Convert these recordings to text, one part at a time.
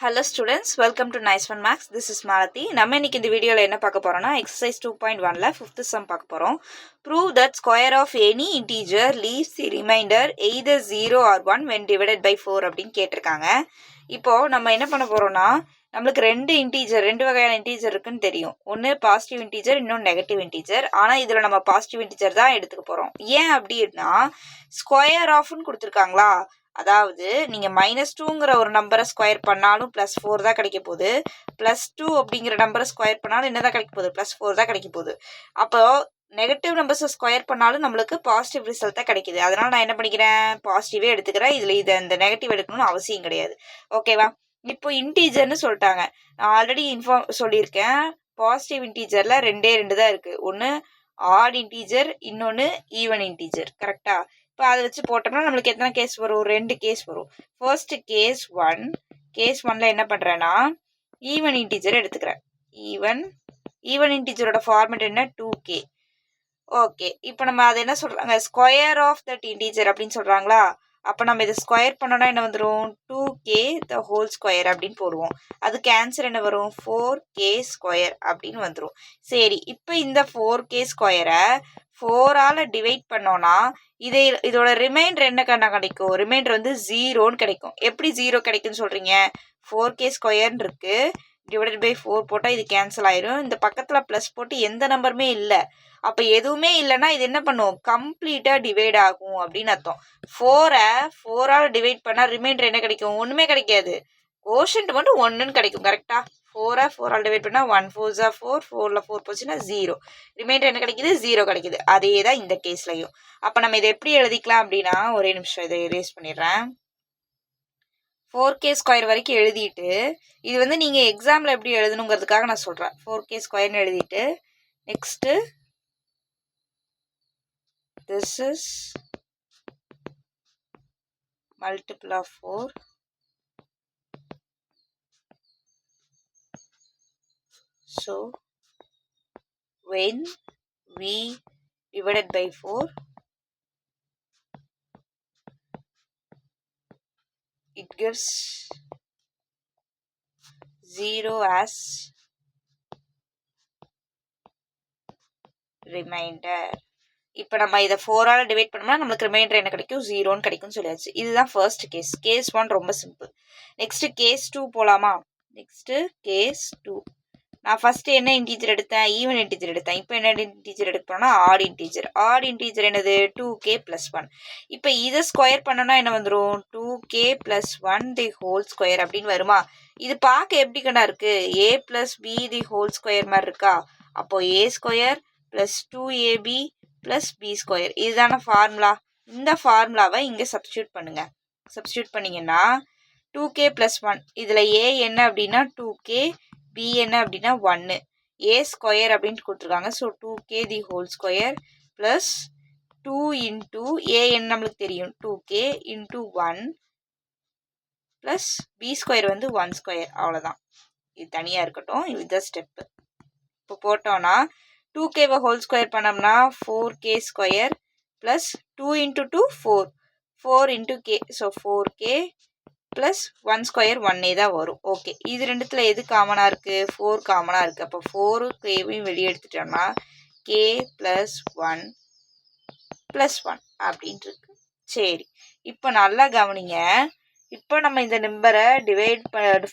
Hello students, welcome to Nice One Max. This is Malathi. நம்ம இன்னைக்கு இந்த வீடியோல என்ன பார்க்க போறோம்னா exercise 2.1ல 5th sum பார்க்க போறோம். Prove that square of any integer leaves the remainder either 0 or 1 when divided by 4 அப்படின்னு கேட்டிருக்காங்க. இப்போ நம்ம என்ன பண்ண போறோம்னா நம்மளுக்கு ரெண்டு வகையான இன்டீஜர் இருக்குன்னு தெரியும். ஒன்று பாசிட்டிவ் இன்டீஜர், இன்னொன்று நெகட்டிவ் இன்டீஜர். ஆனால் இதில் நம்ம பாசிட்டிவ் இன்டீஜர் தான் எடுத்துக்க போகிறோம். ஏன் அப்படின்னா ஸ்கொயர் ஆஃப்னு கொடுத்துருக்காங்களா, அதாவது நீங்கள் -2ங்கிற ஒரு நம்பரை ஸ்கொயர் பண்ணாலும் +4 தான் கிடைக்க போகுது, +2 அப்படிங்கிற நம்பரை ஸ்கொயர் பண்ணாலும் என்ன தான் கிடைக்க போகுது, +4 தான் கிடைக்க போகுது. அப்போ நெகட்டிவ் நம்பர்ஸை ஸ்கொயர் பண்ணாலும் நம்மளுக்கு பாசிட்டிவ் ரிசல்ட் தான் கிடைக்குது. அதனால் நான் என்ன பண்ணிக்கிறேன், பாசிட்டிவே எடுத்துக்கிறேன். இதில் இந்த நெகட்டிவ் எடுக்கணும்னு அவசியம் கிடையாது. ஓகேவா? இப்போ இன்டீஜர்னு சொல்லிட்டாங்க. நான் ஆல்ரெடி சொல்லியிருக்கேன், பாசிட்டிவ் இன்டீஜரில் ரெண்டு தான் இருக்குது. ஒன்று ஆட் இன்டீஜர், இன்னொன்று ஈவன் இன்டீஜர். கரெக்டாக? இப்போ அதை வச்சு போட்டோம்னா நம்மளுக்கு எத்தனை கேஸ் வரும், 2 கேஸ் வரும். First case 1. கேஸ் 1ல் என்ன பண்ணுறேன்னா ஈவன் இன்டீஜர் எடுத்துக்கிறேன். ஈவன் இன்டீஜரோட ஃபார்மேட் என்ன, 2k. ஓகே, இப்போ நம்ம அதை என்ன சொல்கிறாங்க, ஸ்கொயர் ஆஃப் தட் இன்டீஜர் அப்படின்னு சொல்கிறாங்களா. அப்போ நம்ம இதை ஸ்கொயர் பண்ணோன்னா என்ன வந்துடும், 2k த ஹோல் ஸ்கொயர் அப்படின்னு போடுவோம். அதுக்கு ஆன்சர் என்ன வரும், 4k ஸ்கொயர் அப்படின்னு வந்துடும். சரி, இப்போ இந்த 4k ஸ்கொயரை 4ஆல் டிவைட் பண்ணோன்னா இதோட ரிமைண்டர் என்ன கிடைக்கும், ரிமைண்டர் வந்து 0ன்னு கிடைக்கும். எப்படி 0 கிடைக்குன்னு சொல்கிறீங்க, 4k ஸ்கொயர்னு இருக்குது, டிவைடட் பை 4 போட்டால் இது கேன்சல் ஆயிரும். இந்த பக்கத்தில் ப்ளஸ் போட்டு எந்த நம்பருமே இல்லை. அப்போ எதுவுமே இல்லைன்னா இது என்ன பண்ணும், கம்ப்ளீட்டாக டிவைட் ஆகும் அப்படின்னு அர்த்தம். 4ஆல் டிவைட் பண்ணால் ரிமைண்டர் என்ன கிடைக்கும், ஒன்றுமே கிடைக்காது. கோஷன்ட் மட்டும் 1ன்னு கிடைக்கும். கரெக்டாக? 4ஆல் டிவைட் பண்ணால் 1 4s are 4, 4ல் 4 போச்சுன்னா 0. ரிமைண்டர் என்ன கிடைக்குது, 0 கிடைக்குது. அதே தான் இந்த கேஸ்லையும். அப்போ நம்ம இதை எப்படி எழுதிக்கலாம் அப்படின்னா, ஒரே நிமிஷம் இதை எரேஸ் பண்ணிடுறேன். 4k ஸ்கொயர் வரைக்கும் எழுதிட்டு, இது வந்து நீங்கள் எக்ஸாமில் எப்படி எழுதணுங்கிறதுக்காக நான் சொல்கிறேன். 4k ஸ்கொயர்னு எழுதிட்டு, next this is multiple of 4. So when we divided by 4, it gives 0 as remainder. இப்போ நம்ம இதை 4ஆல் டிவைட் பண்ணோம்னா நம்மளுக்கு ரிமைண்டர் என்ன கிடைக்கும், 0ன்னு கிடைக்கும்னு சொல்லியாச்சு. இதுதான் ஃபர்ஸ்ட் கேஸ். கேஸ் 1 ரொம்ப சிம்பிள். நெக்ஸ்ட்டு கேஸ் 2 போகலாமா. Next case 2. நான் ஃபஸ்ட்டு என்ன இன்டீஜர் எடுத்தேன், ஈவன் இன்டீஜர் எடுத்தேன். இப்போ என்ன இன்டீஜர் எடுக்க போனால் ஆட் இன்டீஜர். ஆட் இன்டீஜர் என்னது, 2k + 1. இப்போ இதை ஸ்கொயர் பண்ணோன்னா என்ன வந்துடும், 2k + 1 தி ஹோல் ஸ்கொயர் அப்படின்னு வருமா. இது பார்க்க எப்படி கண்டா இருக்குது, a + b the whole square மாதிரி இருக்கா. அப்போது a square + 2ab + b square. இதுதான ஃபார்முலா. இந்த ஃபார்முலாவை இங்கே சப்ஸ்டியூட் பண்ணுங்க. சப்ஸ்டியூட் பண்ணிங்கன்னா 2k + 1, இதில் a என்ன அப்படின்னா 2k, b என்ன அப்படின்னா 1, a ஸ்கொயர் அப்படின்னு கொடுத்துருக்காங்க. So 2k the whole square plus 2 into a என்ன நம்மளுக்கு தெரியும் 2k into 1 plus b square வந்து 1 ஸ்கொயர். அவ்வளோதான், இது தனியாக இருக்கட்டும். இதுதான் ஸ்டெப்பு. இப்போ போட்டோன்னா 2k ஹோல் ஸ்கொயர் பண்ணோம்னா 4k square plus 2 into 2 4, 4 into k, so 4k plus 1 square 1 தான் வரும். ஓகே, இது ரெண்டுத்தில் எது காமனாக இருக்குது, 4 காமனாக இருக்குது. அப்போ 4 கேவையும் வெளியே எடுத்துட்டோம்னா k + 1 + 1 அப்படின்ட்டு இருக்கு. சரி, இப்போ நல்லா கவனிங்க. இப்போ நம்ம இந்த நம்பரை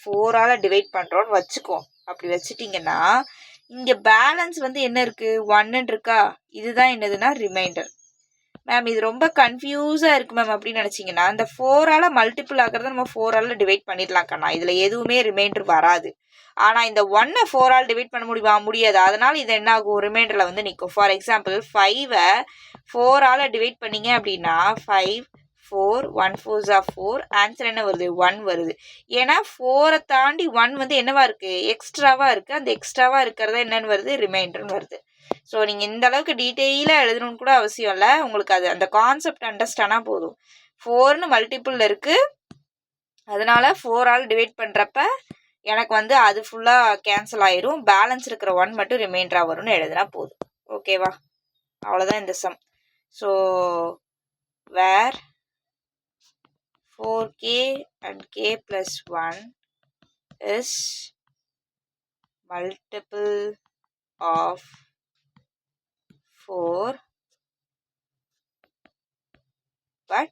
4ஆல் டிவைட் பண்ணுறோன்னு வச்சுக்கோ. அப்படி வச்சுட்டிங்கன்னா இங்கே பேலன்ஸ் வந்து என்ன இருக்குது, 1ன்னு இருக்கா. இதுதான் என்னதுன்னா ரிமைண்டர். மேம் இது ரொம்ப கன்ஃபியூஸாக இருக்குது மேம் அப்படின்னு நினச்சிங்கன்னா, இந்த 4ஆல் மல்டிபிள் ஆகிறத நம்ம 4ஆல் டிவைட் பண்ணிடலாம் கண்ணா. இதில் எதுவுமே ரிமைண்டர் வராது. ஆனால் இந்த 1ஐ 4ஆல் டிவைட் பண்ண முடியாது. அதனால் இது என்ன ஆகும், ரிமைண்டரில் வந்து நிற்கும். ஃபார் எக்ஸாம்பிள் 5ஐ 4ஆல் டிவைட் பண்ணிங்க அப்படின்னா 5 4 1 4s are 4, ஆன்சர் என்ன வருது, 1 வருது. ஏன்னா 4ஐ தாண்டி 1 வந்து என்னவா இருக்குது, எக்ஸ்ட்ராவாக இருக்குது. அந்த எக்ஸ்ட்ராவாக இருக்கிறத என்னன்னு வருது, ரிமைண்டர்னு வருது. ஸோ நீங்கள் இந்த அளவுக்கு டீட்டெயிலாக எழுதணும்னு கூட அவசியம் இல்லை. உங்களுக்கு அது அந்த கான்செப்ட் அண்டர்ஸ்டாண்டாக போதும். 4ன்னு மல்டிபிளில் இருக்குது, அதனால் 4ஆல் டிவைட் பண்ணுறப்ப எனக்கு வந்து அது ஃபுல்லாக கேன்சல் ஆயிரும். பேலன்ஸ் இருக்கிற 1 மட்டும் ரிமைண்டராக வரும்னு எழுதுனா போதும். ஓகேவா? அவ்வளோதான் இந்த sum. So where 4k and k + 1 is multiple of 4 but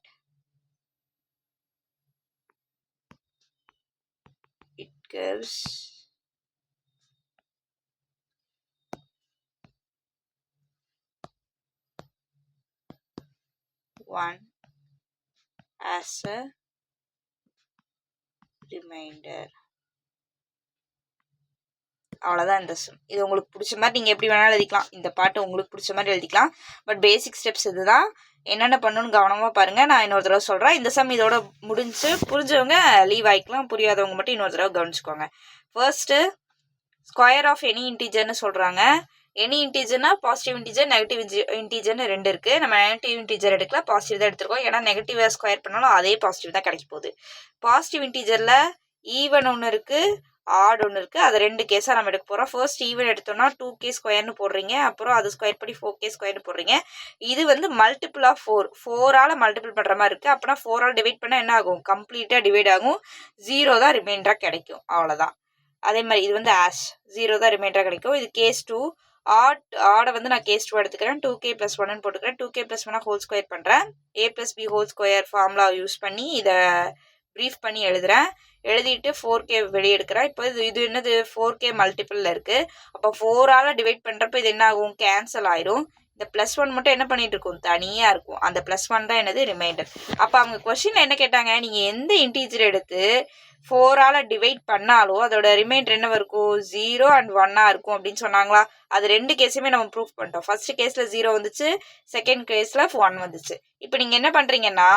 it gives one as a remainder. அவ்வளோதான் இந்த சம். இது உங்களுக்கு பிடிச்ச மாதிரி நீங்கள் எப்படி வேணாலும் எழுதிக்கலாம். இந்த பாட்டு உங்களுக்கு பிடிச்ச மாதிரி எழுதிக்கலாம். பட் பேசிக் ஸ்டெப்ஸ் இதுதான். என்னென்ன பண்ணணும்னு கவனமாக பாருங்கள். நான் இன்னொரு தடவை சொல்கிறேன். இந்த சம் இதோட முடிஞ்சு புரிஞ்சவங்க லீவ் ஆகிக்கலாம். புரியாதவங்க மட்டும் இன்னொரு தடவை கவனிச்சுக்கோங்க. ஃபர்ஸ்ட்டு ஸ்கொயர் ஆஃப் எனி இன்டீஜர்னு சொல்கிறாங்க. எனி இன்டீஜர்னா பாசிட்டிவ் இன்டீஜர் நெகட்டிவ் இன்டீஜர்னு 2 இருக்குது. நம்ம நெகட்டிவ் இன்டீஜர் எடுக்கல, பாசிட்டிவ் தான் எடுத்துருக்கோம். ஏன்னா நெகட்டிவாக ஸ்கொயர் பண்ணாலும் அதே பாசிட்டிவ் தான் கிடைக்க போகுது. பாசிட்டிவ் இன்டீஜரில் ஈவன் ஒன்று இருக்குது, ஆட் ஒன்று இருக்குது. அதை 2 கேஸாக நம்ம எடுக்க போகிறோம். ஃபர்ஸ்ட் ஈவன் எடுத்தோம்னா 2k ஸ்கொயர்னு போடுறீங்க. அப்புறம் அது ஸ்கொயர் பண்ணி 4k ஸ்கொயர்னு போடுறீங்க. இது வந்து மல்டிபிள் ஆஃப் 4ஆல் மல்டிபிள் பண்ணுற மாதிரி இருக்குது. அப்படின்னா 4ஆல் டிவைட் பண்ணால் என்ன ஆகும்? கம்ப்ளீட்டாக டிவைட் ஆகும். 0 தான் ரிமைண்டராக கிடைக்கும். அவ்வளோதான். அதே மாதிரி இது வந்து ஆஷ் 0 தான் ரிமைண்டராக கிடைக்கும். இது கேஸ் 2. ஆடை வந்து நான் கேஸ் 2 எடுத்துக்கிறேன். 2k + 1 போட்டுக்கிறேன். 2k + 1 ஹோல் ஸ்கொயர் பண்ணுறேன். a + b whole square formula use பண்ணி இதை ப்ரீஃப் பண்ணி எழுதுகிறேன். எழுதிட்டு 4k வெளியே எடுக்கிறேன். இப்போ இது என்னது 4k மல்டிபிளில் இருக்குது. அப்போ 4ஆல் டிவைட் பண்ணுறப்ப இது என்ன ஆகும்? கேன்சல் ஆயிடும். இந்த +1 மட்டும் என்ன பண்ணிட்டு இருக்கும்? தனியாக இருக்கும். அந்த +1 தான் என்னது? ரிமைண்டர். அப்போ அவங்க கொஸ்டினில் என்ன கேட்டாங்க? நீங்கள் எந்த இன்டீஜர் எடுத்து 4ஆல் டிவைட் பண்ணாலும் அதோட ரிமைண்டர் என்ன இருக்கும்? 0 and 1 இருக்கும் அப்படின்னு சொன்னாங்களா? அது 2 கேஸுமே நம்ம ப்ரூஃப் பண்ணிட்டோம். ஃபர்ஸ்ட் கேஸில் 0 வந்துச்சு, செகண்ட் கேஸில் 1 வந்துச்சு. இப்போ நீங்கள் என்ன பண்ணுறீங்கன்னா,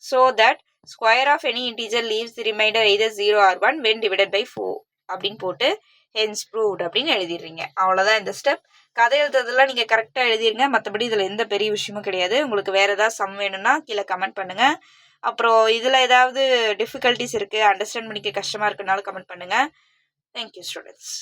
so that square of any integer leaves the remainder either 0 or 1 when divided by 4 அப்படின்னு போட்டு hence proved அப்படின்னு எழுதிடுறீங்க. அவ்வளோதான் இந்த ஸ்டெப். கதை எழுதுறதுலாம் நீங்கள் கரெக்டாக எழுதிருங்க. மற்றபடி இதில் எந்த பெரிய விஷயமும் கிடையாது. உங்களுக்கு வேறு ஏதாவது சம் வேணும்னா கீழே கமெண்ட் பண்ணுங்கள். அப்புறம் இதில் ஏதாவது டிஃபிகல்ட்டிஸ் இருக்குது, அண்டர்ஸ்டாண்ட் பண்ணிக்க கஷ்டமாக இருக்குனாலும் கமெண்ட் பண்ணுங்கள். Thank you students.